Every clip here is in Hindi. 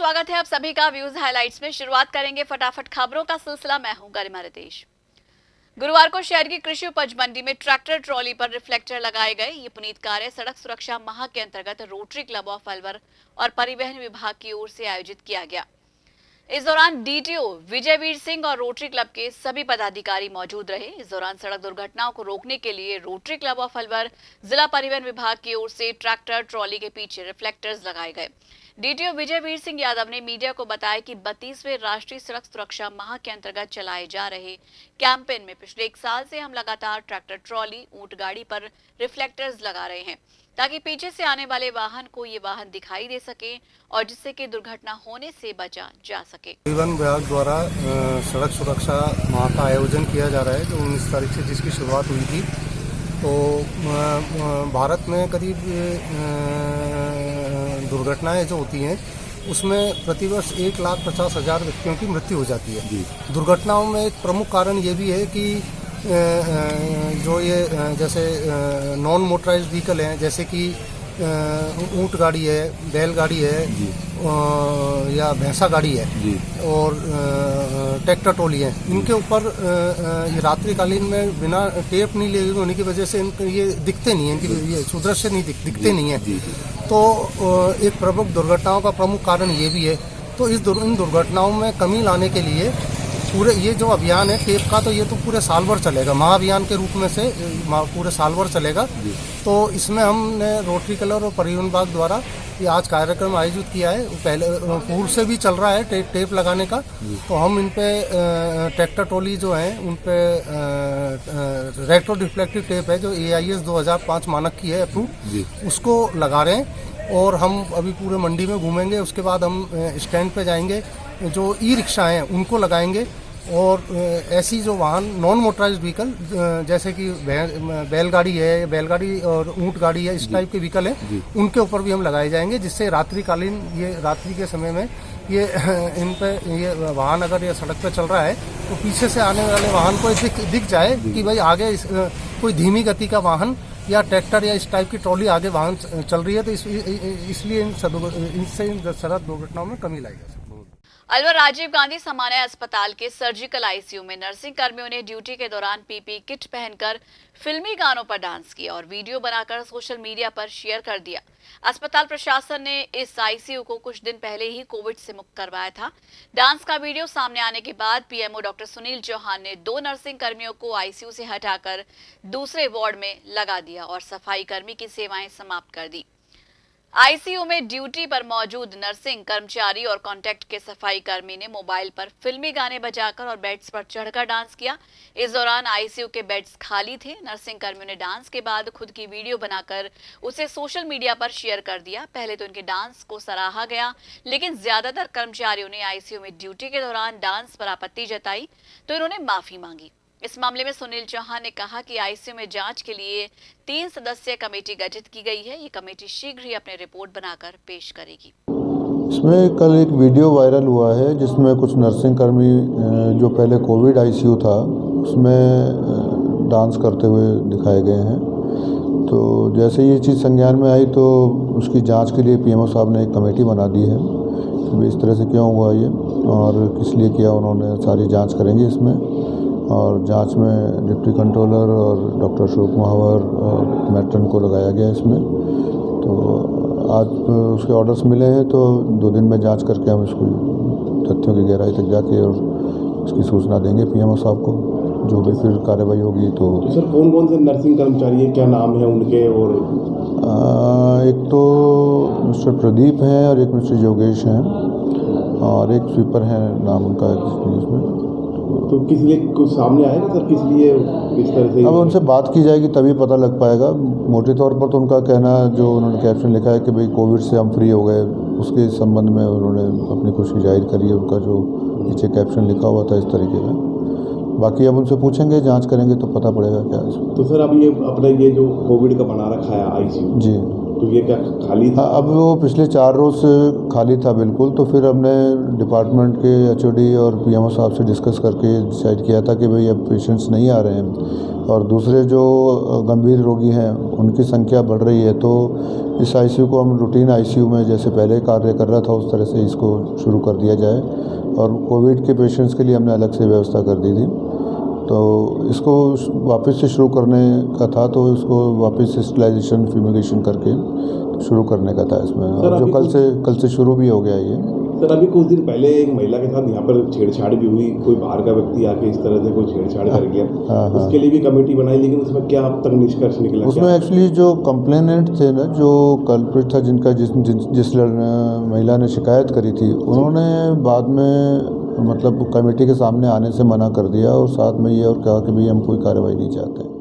स्वागत है आप सभी का व्यूज हाइलाइट्स में। शुरुआत करेंगे फटाफट खबरों का सिलसिला। मैं हूं गरिमा रितेश। गुरुवार को शहर की कृषि उपज मंडी में ट्रैक्टर ट्रॉली पर रिफ्लेक्टर लगाए गए। ये पुनीत कार्य सड़क सुरक्षा माह के अंतर्गत रोटरी क्लब ऑफ अलवर और परिवहन विभाग की ओर से आयोजित किया गया। इस दौरान डीटीओ विजयवीर सिंह और रोटरी क्लब के सभी पदाधिकारी मौजूद रहे। इस दौरान सड़क दुर्घटनाओं को रोकने के लिए रोटरी क्लब ऑफ अलवर जिला परिवहन विभाग की ओर से ट्रैक्टर ट्रॉली के पीछे रिफ्लेक्टर्स लगाए गए। डीटीओ विजयवीर सिंह यादव ने मीडिया को बताया कि 32वें राष्ट्रीय सड़क सुरक्षा माह के अंतर्गत चलाए जा रहे कैंपेन में पिछले 1 साल से हम लगातार ट्रैक्टर ट्रॉली ऊंट गाड़ी पर रिफ्लेक्टर्स लगा रहे हैं ताकि पीछे से आने वाले वाहन को ये वाहन दिखाई दे सके और जिससे कि दुर्घटना होने से बचा जा सके। परिवहन विभाग द्वारा सड़क सुरक्षा माह का आयोजन किया जा रहा है जो 19 तारीख से जिसकी शुरुआत हुई थी। तो भारत में करीब दुर्घटनाएं जो होती हैं उसमें प्रतिवर्ष 1,50,000 व्यक्तियों की मृत्यु हो जाती है। दुर्घटनाओं में एक प्रमुख कारण ये भी है कि जो ये जैसे नॉन मोटराइज्ड व्हीकल हैं, जैसे कि ऊंट गाड़ी है, बैलगाड़ी है या भैंसा गाड़ी है और ट्रैक्टर ट्रॉली है, इनके ऊपर ये रात्रिकालीन में बिना टेप नहीं लगे होने की वजह से इनके ये दिखते नहीं है, इनकी ये सुदृश्य नहीं दिखते नहीं है। तो एक प्रमुख दुर्घटनाओं का प्रमुख कारण ये भी है। तो इन दुर्घटनाओं में कमी लाने के लिए पूरे ये जो अभियान है टेप का, तो ये तो पूरे साल भर चलेगा, महाअभियान के रूप में से पूरे साल भर चलेगा। तो इसमें हमने रोटरी क्लब और परिवहन विभाग द्वारा ये आज कार्यक्रम आयोजित किया है। पहले पूर्व से भी चल रहा है टेप लगाने का। तो हम इन पे ट्रैक्टर ट्रॉली जो है उन पे रेट्रो रिफ्लेक्टिव टेप है जो AIS 2005 मानक की है अप्रूव, उसको लगा रहे हैं। और हम अभी पूरे मंडी में घूमेंगे, उसके बाद हम स्टैंड पे जाएंगे, जो ई रिक्शा हैं उनको लगाएंगे और ऐसी जो वाहन नॉन मोटराइज्ड व्हीकल जैसे कि बैलगाड़ी और ऊंट गाड़ी है, इस टाइप के व्हीकल हैं, उनके ऊपर भी हम लगाए जाएंगे, जिससे रात्रिकालीन ये रात्रि के समय में ये इन पे ये वाहन अगर ये सड़क पे चल रहा है तो पीछे से आने वाले वाहन को दिख जाए कि भाई आगे कोई धीमी गति का वाहन या ट्रैक्टर या इस टाइप की ट्रॉली आगे वाहन चल रही है। तो इसलिए इनसे सड़क दुर्घटनाओं में कमी लाई जा सकती है। अलवर राजीव गांधी सामान्य अस्पताल के सर्जिकल आईसीयू में नर्सिंग कर्मियों ने ड्यूटी के दौरान पीपी किट पहनकर फिल्मी गानों पर डांस किया और वीडियो बनाकर सोशल मीडिया पर शेयर कर दिया। अस्पताल प्रशासन ने इस आईसीयू को कुछ दिन पहले ही कोविड से मुक्त करवाया था। डांस का वीडियो सामने आने के बाद पीएमओ डॉक्टर सुनील चौहान ने 2 नर्सिंग कर्मियों को आईसीयू से हटाकर दूसरे वार्ड में लगा दिया और सफाई कर्मी की सेवाएं समाप्त कर दी। आईसीयू में ड्यूटी पर मौजूद नर्सिंग कर्मचारी और कॉन्टैक्ट के सफाई कर्मी ने मोबाइल पर फिल्मी गाने बजाकर और बेड्स पर चढ़कर डांस किया। इस दौरान आईसीयू के बेड्स खाली थे। नर्सिंग कर्मियों ने डांस के बाद खुद की वीडियो बनाकर उसे सोशल मीडिया पर शेयर कर दिया। पहले तो इनके डांस को सराहा गया, लेकिन ज्यादातर कर्मचारियों ने आईसीयू में ड्यूटी के दौरान डांस पर आपत्ति जताई तो इन्होंने माफी मांगी। इस मामले में सुनील चौहान ने कहा कि आईसीयू में जांच के लिए 3 सदस्यीय कमेटी गठित की गई है। ये कमेटी शीघ्र ही अपनी रिपोर्ट बनाकर पेश करेगी। इसमें कल एक वीडियो वायरल हुआ है जिसमें कुछ नर्सिंग कर्मी जो पहले कोविड आईसीयू था उसमें डांस करते हुए दिखाए गए हैं। तो जैसे ये चीज़ संज्ञान में आई तो उसकी जांच के लिए पीएमओ साहब ने एक कमेटी बना दी है कि इस तरह से क्यों हुआ ये और किस लिए किया, उन्होंने सारी जाँच करेंगे इसमें। और जांच में डिप्टी कंट्रोलर और डॉक्टर अशोक महावर और मैट्रन को लगाया गया इसमें। तो आज उसके ऑर्डर्स मिले हैं तो 2 दिन में जांच करके हम इसको तथ्यों की गहराई तक जाके और इसकी सूचना देंगे पीएमओ साहब को, जो भी फिर कार्रवाई होगी। तो सर कौन कौन से नर्सिंग कर्मचारी हैं, क्या नाम है उनके? और एक तो मिस्टर प्रदीप हैं और एक मिस्टर योगेश हैं और एक स्वीपर है, नाम उनका इसमें। तो किस लिए कुछ सामने आएगा सर, किस लिए इस तरह से? अब उनसे बात की जाएगी तभी पता लग पाएगा। मोटे तौर पर तो उनका कहना, जो उन्होंने कैप्शन लिखा है कि भाई कोविड से हम फ्री हो गए, उसके संबंध में उन्होंने अपनी खुशी जाहिर करी है। उनका जो नीचे कैप्शन लिखा हुआ था इस तरीके का। बाकी अब उनसे पूछेंगे, जांच करेंगे तो पता पड़ेगा क्या है। तो सर अब ये अपना ये जो कोविड का बना रखा है आईसीयू जी, तो क्योंकि क्या खाली था? हाँ, अब वो पिछले 4 रोज़ से खाली था बिल्कुल। तो फिर हमने डिपार्टमेंट के एचओडी और पीएमओ साहब से डिस्कस करके डिसाइड किया था कि भाई अब पेशेंट्स नहीं आ रहे हैं और दूसरे जो गंभीर रोगी हैं उनकी संख्या बढ़ रही है, तो इस आईसीयू को हम रूटीन आईसीयू में जैसे पहले कार्य कर रहा था उस तरह से इसको शुरू कर दिया जाए। और कोविड के पेशेंट्स के लिए हमने अलग से व्यवस्था कर दी थी। तो इसको वापस से शुरू करने का था, तो इसको वापस स्टेलाइजेशन फ्यूमिगेशन करके शुरू करने का था इसमें। और जो कल से शुरू भी हो गया ये। सर, अभी कुछ दिन पहले एक महिला के साथ यहाँ पर छेड़छाड़ भी हुई, कोई बाहर का व्यक्ति आके इस तरह से कोई छेड़छाड़ कर गया। उसके लिए भी कमेटी बनाई, लेकिन उसमें क्या अब तक निष्कर्ष निकला? उसमें एक्चुअली जो कंप्लेनेंट थे ना, जो कल्प्रिट था, जिनका जिस महिला ने शिकायत करी थी, उन्होंने बाद में मतलब कमेटी के सामने आने से मना कर दिया और साथ में ये और कहा कि भाई हम कोई कार्रवाई नहीं चाहते।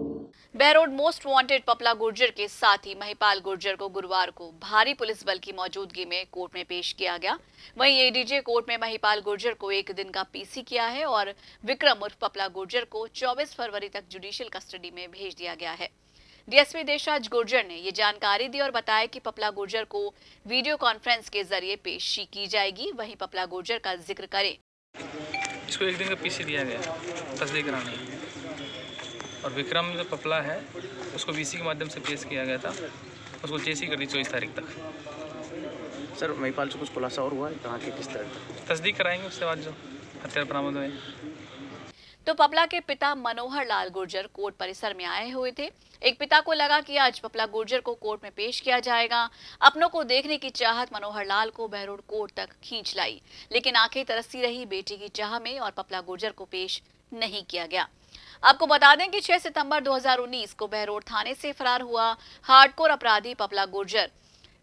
बहरोड मोस्ट वांटेड पपला गुर्जर के साथ ही महिपाल गुर्जर को गुरुवार को भारी पुलिस बल की मौजूदगी में कोर्ट में पेश किया गया। वहीं एडीजे कोर्ट में महिपाल गुर्जर को 1 दिन का पीसी किया है और विक्रम उर्फ पपला गुर्जर को 24 फरवरी तक जुडिशियल कस्टडी में भेज दिया गया है। डीएसपी देशराज गुर्जर ने ये जानकारी दी और बताया कि पपला गुर्जर को वीडियो कॉन्फ्रेंस के जरिए पेशी की जाएगी। वहीं पपला गुर्जर का जिक्र करें, इसको 1 दिन का पीसी दिया गया तस्दीक कराने, और विक्रम जो पपला है उसको वीसी के माध्यम से पेश किया गया था, उसको जेसी कर दी 24 तारीख तक। सर, महिपाल से कुछ खुलासा और हुआ है कहाँ के किस तरह? तस्दीक कराएंगे उसके बाद जो हथियार बरामद हुए। तो पपला के पिता मनोहर लाल गुर्जर कोर्ट परिसर में आए हुए थे। एक पिता को लगा कि आज पपला गुर्जर को कोर्ट में पेश किया जाएगा। अपनों को देखने की चाहत मनोहर लाल को बहरोड कोर्ट तक खींच लाई, लेकिन आंखें तरसती रही बेटी की चाह में और पपला गुर्जर को पेश नहीं किया गया। आपको बता दें कि 6 सितंबर 2019 को बहरोड थाने से फरार हुआ हार्डकोर अपराधी पपला गुर्जर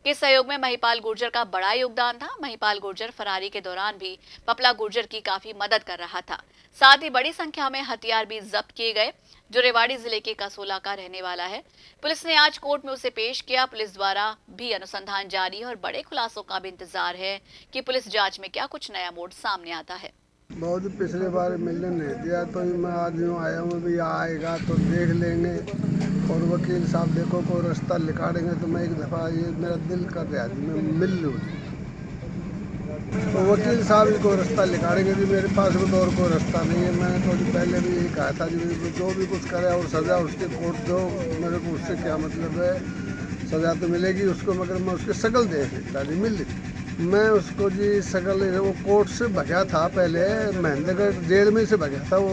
के सहयोग में महिपाल गुर्जर का बड़ा योगदान था। महिपाल गुर्जर फरारी के दौरान भी पपला गुर्जर की काफी मदद कर रहा था। साथ ही बड़ी संख्या में हथियार भी जब्त किए गए, जो रेवाड़ी जिले के कसोला का रहने वाला है। पुलिस ने आज कोर्ट में उसे पेश किया। पुलिस द्वारा भी अनुसंधान जारी है और बड़े खुलासों का भी इंतजार है कि पुलिस जांच में क्या कुछ नया मोड़ सामने आता है। बहुत पिछले बार मिलने नहीं दिया, तो मैं आज यूँ आया हूँ, भी आएगा तो देख लेंगे। और वकील साहब देखो कोई रास्ता निकालेंगे तो मैं एक दफ़ा ये मेरा दिल कर रहा है मैं मिल लूँ। तो वकील साहब ही कोई रास्ता निकालेंगे जी, मेरे पास भी और कोई रास्ता नहीं है। मैंने तो पहले भी यही कहा था जी, जो भी कुछ करे और सज़ा उसके कोर्ट दो, मेरे को उससे क्या मतलब है, सज़ा तो मिलेगी उसको, मगर मैं उसकी शकल देख सकता जी, मिल मैं उसको जी शकल वो कोर्ट से भगा था, पहले महेंद्रगढ़ जेल में से भगा था, वो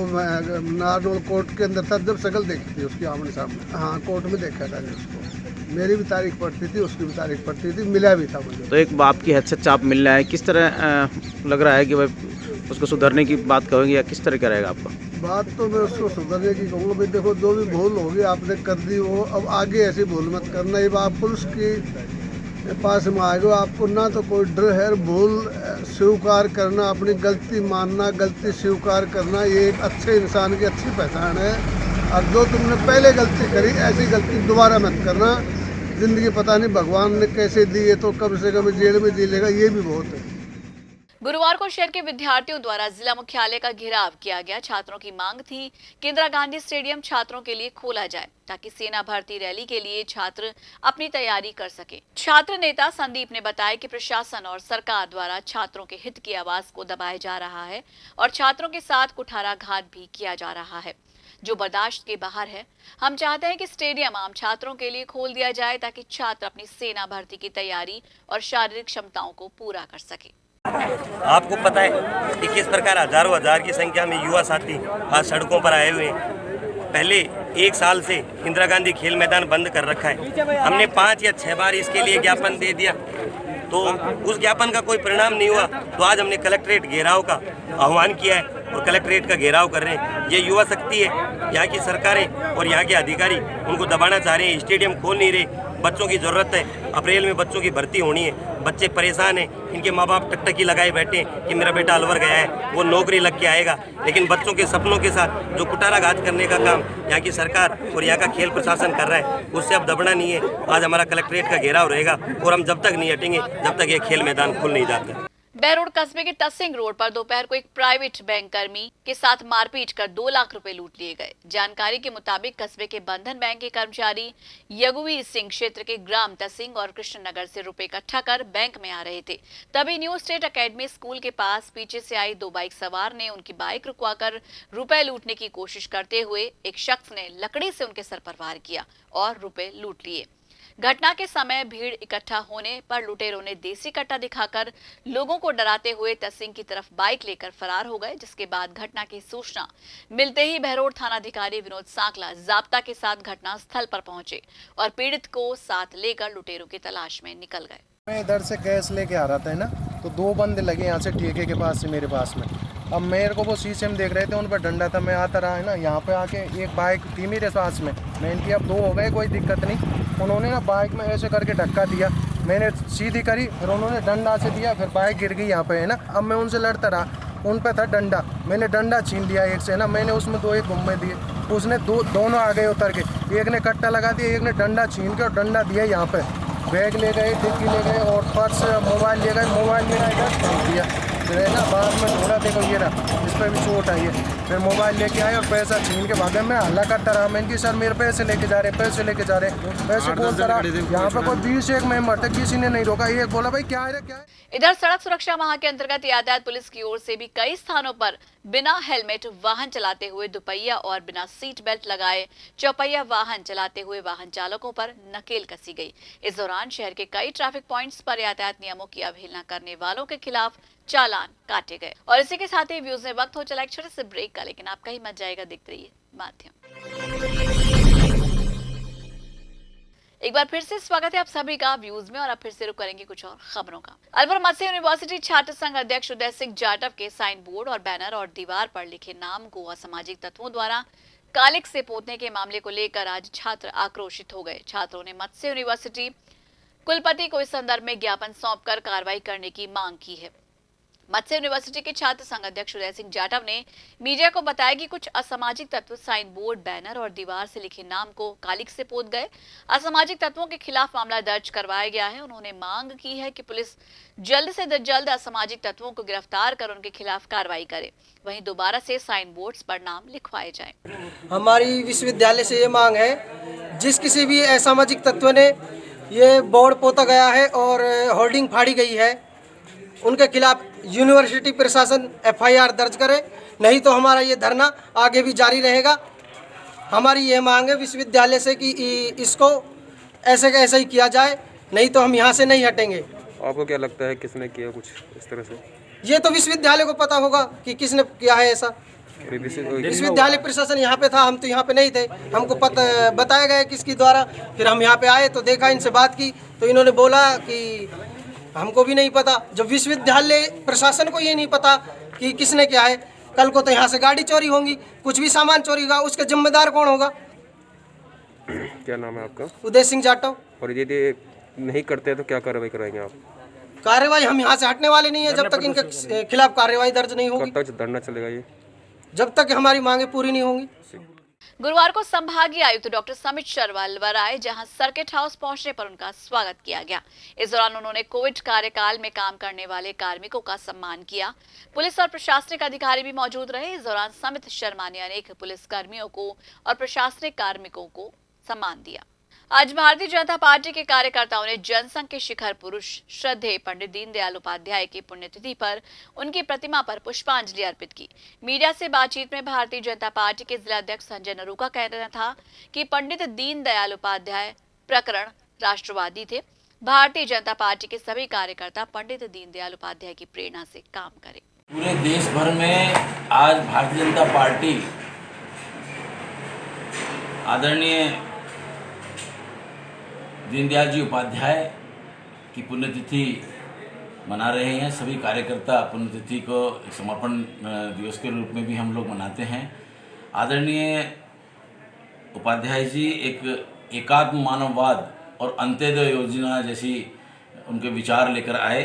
नारनौल कोर्ट के अंदर था जब शकल देखी थी उसकी आमने सामने। हाँ, कोर्ट में देखा था जी उसको, मेरी भी तारीख पड़ती थी, उसकी भी तारीख पड़ती थी, मिला भी था मुझे। तो एक बाप की हैसियत से आप मिल रहा है, किस तरह लग रहा है कि भाई उसको सुधरने की बात कहोगे या किस तरह का रहेगा आपका? बात तो मैं उसको सुधरने की कहूँगा, भाई देखो जो भी भूल होगी आपने कर दी, वो अब आगे ऐसी भूल मत करना। ये आप पुलिस की पास में आएगा, आपको ना तो कोई डर है, भूल स्वीकार करना, अपनी गलती मानना, गलती स्वीकार करना, ये एक अच्छे इंसान की अच्छी पहचान है। और जो तुमने पहले गलती करी ऐसी गलती दोबारा मत करना। जिंदगी पता नहीं भगवान ने कैसे दी है, तो कम से कम जेल में जी लेगा, ये भी बहुत है। गुरुवार को शहर के विद्यार्थियों द्वारा जिला मुख्यालय का घेराव किया गया। छात्रों की मांग थी कि इंदिरा गांधी स्टेडियम छात्रों के लिए खोला जाए ताकि सेना भर्ती रैली के लिए छात्र अपनी तैयारी कर सके। छात्र नेता संदीप ने बताया कि प्रशासन और सरकार द्वारा छात्रों के हित की आवाज को दबाया जा रहा है और छात्रों के साथ कुठाराघात भी किया जा रहा है, जो बर्दाश्त के बाहर है। हम चाहते हैं कि स्टेडियम आम छात्रों के लिए खोल दिया जाए ताकि छात्र अपनी सेना भर्ती की तैयारी और शारीरिक क्षमताओं को पूरा कर सके। आपको पता है कि किस प्रकार हजारों हजार की संख्या में युवा साथी आज सड़कों पर आए हुए हैं। पहले 1 साल से इंदिरा गांधी खेल मैदान बंद कर रखा है। हमने 5 या 6 बार इसके लिए ज्ञापन दे दिया, तो उस ज्ञापन का कोई परिणाम नहीं हुआ। तो आज हमने कलेक्ट्रेट घेराव का आह्वान किया है और कलेक्ट्रेट का घेराव कर रहे हैं। ये युवा शक्ति है, यहाँ की सरकारें और यहाँ के अधिकारी उनको दबाना चाह रहे हैं, स्टेडियम खोल नहीं रहे। बच्चों की ज़रूरत है, अप्रैल में बच्चों की भर्ती होनी है, बच्चे परेशान हैं, इनके माँ बाप टकटकी लगाए बैठे हैं कि मेरा बेटा अलवर गया है, वो नौकरी लग के आएगा। लेकिन बच्चों के सपनों के साथ जो कुटाराघात करने का काम यहाँ की सरकार और यहाँ का खेल प्रशासन कर रहा है, उससे अब दबना नहीं है। आज हमारा कलेक्ट्रेट का घेराव रहेगा और हम जब तक नहीं हटेंगे जब तक ये खेल मैदान खुल नहीं जाता। बहरोड कस्बे के तसिंग रोड पर दोपहर को एक प्राइवेट बैंक कर्मी के साथ मारपीट कर 2 लाख रुपए लूट लिए गए। जानकारी के मुताबिक कस्बे के बंधन बैंक के कर्मचारी यगुवी सिंह क्षेत्र के ग्राम तसिंग और कृष्णनगर से रुपए इकट्ठा कर बैंक में आ रहे थे। तभी न्यू स्टेट एकेडमी स्कूल के पास पीछे से आई 2 बाइक सवार ने उनकी बाइक रुकवाकर रुपए लूटने की कोशिश करते हुए एक शख्स ने लकड़ी से उनके सर पर वार किया और रुपए लूट लिए। घटना के समय भीड़ इकट्ठा होने पर लुटेरों ने देसी कट्टा दिखाकर लोगों को डराते हुए तसिंग की तरफ बाइक लेकर फरार हो गए, जिसके बाद घटना की सूचना मिलते ही बहरोड थानाधिकारी विनोद सांकला जाब्ता के साथ घटना स्थल पर पहुंचे और पीड़ित को साथ लेकर लुटेरों की तलाश में निकल गए। मैं इधर से गैस लेके आ रहा था ना, तो 2 बंदे लगे यहाँ से ठेके के पास से मेरे पास में। अब मेरे को वो शीशे में देख रहे थे, उन पर डंडा था। मैं आता रहा है ना, यहाँ पे आके एक बाइक थी मेरे पास में, मैंने किया अब 2 हो गए, कोई दिक्कत नहीं। उन्होंने ना बाइक में ऐसे करके धक्का दिया, मैंने सीधी करी, फिर उन्होंने डंडा से दिया, फिर बाइक गिर गई यहाँ पे है ना। अब मैं उनसे लड़ता रहा, उन पे था डंडा, मैंने डंडा छीन लिया एक से ना, मैंने उसमें 2 एक घुम्मे दिए, उसने दोनों आ गए उतर के, एक ने कट्टा लगा दिया, एक ने डंडा छीन के और डंडा दिया यहाँ पे। बैग ले गए, डिक्की ले गए और पर्स मोबाइल ले गए, मोबाइल मेरा इधर फेंक दिया। फिर है ना बाद में ढूंढा, देखो ये रहा, इस पर भी चोट आई है। फिर मोबाइल लेके आए और पैसा छीन के भागे। मैं हल्ला करता रहा, मैं इनकी सर मेरे पैसे लेके जा रहे, पैसे लेके जा रहे, पैसे बोलता रहा। यहाँ पर कोई 20 एक मेंबर थे, किसी ने नहीं रोका। एक बोला भाई क्या है क्या है। इधर सड़क सुरक्षा माह के अंतर्गत यातायात पुलिस की ओर से भी कई स्थानों पर बिना हेलमेट वाहन चलाते हुए दुपहिया और बिना सीट बेल्ट लगाए चौपहिया वाहन चलाते हुए वाहन चालकों पर नकेल कसी गई। इस दौरान शहर के कई ट्रैफिक पॉइंट्स पर यातायात नियमों की अवहेलना करने वालों के खिलाफ चालान काटे गए। और इसी के साथ ही व्यूज में वक्त हो चला एक छोटे से ब्रेक का, लेकिन आप कहीं मत जाएगा, देखते रहिए माध्यम। एक बार फिर से स्वागत है आप सभी का व्यूज में, और अब फिर से रुक करेंगे कुछ और खबरों का। अलवर मत्स्य यूनिवर्सिटी छात्र संघ अध्यक्ष उदय सिंह जाटव के साइन बोर्ड और बैनर और दीवार पर लिखे नाम को असामाजिक तत्वों द्वारा कालिक से पोतने के मामले को लेकर आज छात्र आक्रोशित हो गए। छात्रों ने मत्स्य यूनिवर्सिटी कुलपति को इस संदर्भ में ज्ञापन सौंपकर कार्रवाई करने की मांग की है। मत्स्य यूनिवर्सिटी के छात्र संघ अध्यक्ष उदय सिंह जाटव ने मीडिया को बताया कि कुछ असामाजिक तत्व साइन बोर्ड, बैनर और दीवार से लिखे नाम को कालिक से पोत गए। असामाजिक तत्वों के खिलाफ मामला दर्ज करवाया गया है। उन्होंने मांग की है कि पुलिस जल्द से जल्द असामाजिक तत्वों को गिरफ्तार कर उनके खिलाफ कार्रवाई करे, वहीं दोबारा से साइन बोर्ड्स पर नाम लिखवाए जाए। हमारी विश्वविद्यालय से ये मांग है, जिस किसी भी असामाजिक तत्व ने ये बोर्ड पोता गया है और होर्डिंग फाड़ी गई है, उनके खिलाफ यूनिवर्सिटी प्रशासन FIR दर्ज करे, नहीं तो हमारा ये धरना आगे भी जारी रहेगा। हमारी ये मांग है विश्वविद्यालय से कि इसको ऐसे का ऐसा ही किया जाए, नहीं तो हम यहाँ से नहीं हटेंगे। आपको क्या लगता है किसने किया कुछ इस तरह से? ये तो विश्वविद्यालय को पता होगा कि किसने किया है ऐसा। विश्वविद्यालय प्रशासन यहाँ पे था, हम तो यहाँ पे नहीं थे, हमको पता बताया गया किसकी द्वारा। फिर हम यहाँ पे आए तो देखा, इनसे बात की तो इन्होंने बोला कि हमको भी नहीं पता। जब विश्वविद्यालय प्रशासन को ये नहीं पता कि किसने क्या है, कल को तो यहाँ से गाड़ी चोरी होगी, कुछ भी सामान चोरी होगा, उसका जिम्मेदार कौन होगा? क्या नाम है आपका? उदय सिंह जाटव। और यदि नहीं करते तो क्या कार्रवाई कराएंगे आप? कार्रवाई हम यहाँ से हटने वाले नहीं है जब तक इनके खिलाफ कार्रवाई दर्ज नहीं होगी। कब तक धरना चलेगा ये? जब तक हमारी मांगे पूरी नहीं होंगी। गुरुवार को संभागीय आयुक्त डॉक्टर समित शर्मा अलवर आए, जहां सर्किट हाउस पहुंचने पर उनका स्वागत किया गया। इस दौरान उन्होंने कोविड कार्यकाल में काम करने वाले कार्मिकों का सम्मान किया। पुलिस और प्रशासनिक अधिकारी भी मौजूद रहे। इस दौरान समित शर्मा ने अनेक पुलिस कर्मियों को और प्रशासनिक कार्मिकों को सम्मान दिया। आज भारतीय जनता पार्टी के कार्यकर्ताओं ने जनसंघ के शिखर पुरुष श्रद्धेय पंडित दीनदयाल उपाध्याय की पुण्यतिथि पर उनकी प्रतिमा पर पुष्पांजलि अर्पित की। मीडिया से बातचीत में भारतीय जनता पार्टी के जिला अध्यक्ष संजय नरू का कहना था कि पंडित दीनदयाल उपाध्याय प्रकरण राष्ट्रवादी थे। भारतीय जनता पार्टी के सभी कार्यकर्ता पंडित दीनदयाल उपाध्याय की प्रेरणा से काम करें। पूरे देश भर में आज भारतीय जनता पार्टी आदरणीय दीनदयाल जी उपाध्याय की पुण्यतिथि मना रहे हैं। सभी कार्यकर्ता पुण्यतिथि को एक समर्पण दिवस के रूप में भी हम लोग मनाते हैं। आदरणीय उपाध्याय जी एक एकात्म मानववाद और अंत्योदय योजना जैसी उनके विचार लेकर आए।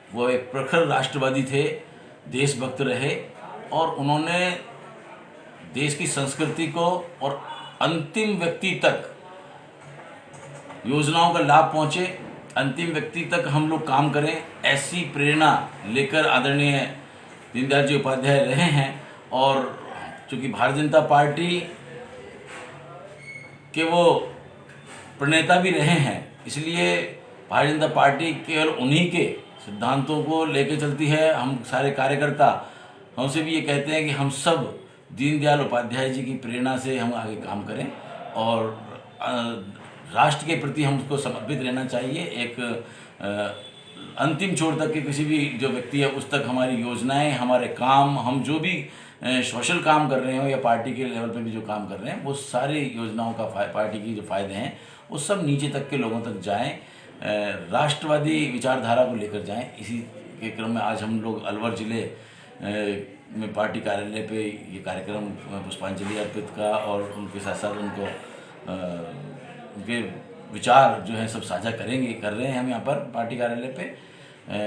वो एक प्रखर राष्ट्रवादी थे, देशभक्त रहे और उन्होंने देश की संस्कृति को और अंतिम व्यक्ति तक योजनाओं का लाभ पहुँचे, अंतिम व्यक्ति तक हम लोग काम करें, ऐसी प्रेरणा लेकर आदरणीय दीनदयाल जी उपाध्याय रहे हैं। और चूँकि भारतीय जनता पार्टी के वो प्रणेता भी रहे हैं, इसलिए भारतीय जनता पार्टी केवल उन्हीं के सिद्धांतों को लेकर चलती है। हम सारे कार्यकर्ता हमसे भी ये कहते हैं कि हम सब दीनदयाल उपाध्याय जी की प्रेरणा से हम आगे काम करें और राष्ट्र के प्रति हमको समर्पित रहना चाहिए। एक अंतिम छोर तक के किसी भी जो व्यक्ति है उस तक हमारी योजनाएं, हमारे काम, हम जो भी सोशल काम कर रहे हो या पार्टी के लेवल पे भी जो काम कर रहे हैं, वो सारी योजनाओं का पार्टी की जो फायदे हैं वो सब नीचे तक के लोगों तक जाएं, राष्ट्रवादी विचारधारा को लेकर जाएं। इसी के क्रम में आज हम लोग अलवर जिले में पार्टी कार्यालय पे ये कार्यक्रम पुष्पांजलि अर्पित का और उनके साथ साथ उनको उनके विचार जो है सब साझा कर रहे हैं हम यहाँ पर पार्टी कार्यालय पे।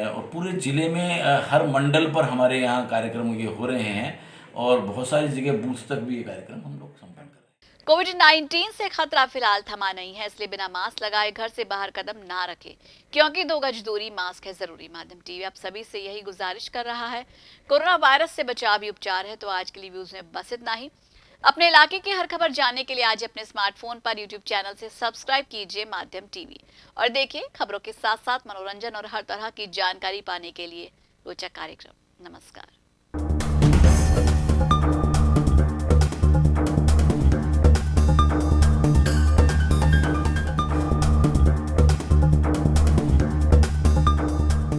और पूरे ज़िले में हर मंडल पर हमारे यहाँ कार्यक्रम ये हो रहे हैं और बहुत सारी जगह बूथ तक भी ये कार्यक्रम हम लोग संपन्न कर रहे हैं। कोविड-19 से खतरा फिलहाल थमा नहीं है, इसलिए बिना मास्क लगाए घर से बाहर कदम ना रखें, क्योंकि 2 गज दूरी, मास्क है जरूरी। माध्यम टीवी आप सभी से यही गुजारिश कर रहा है। कोरोना वायरस से बचाव ही उपचार है। तो आज के लिए व्यूज में बस इतना ही। अपने इलाके की हर खबर जानने के लिए आज अपने स्मार्टफोन पर यूट्यूब चैनल से सब्सक्राइब कीजिए माध्यम टीवी और देखिए खबरों के साथ साथ मनोरंजन और हर तरह की जानकारी पाने के लिए रोचक कार्यक्रम। नमस्कार।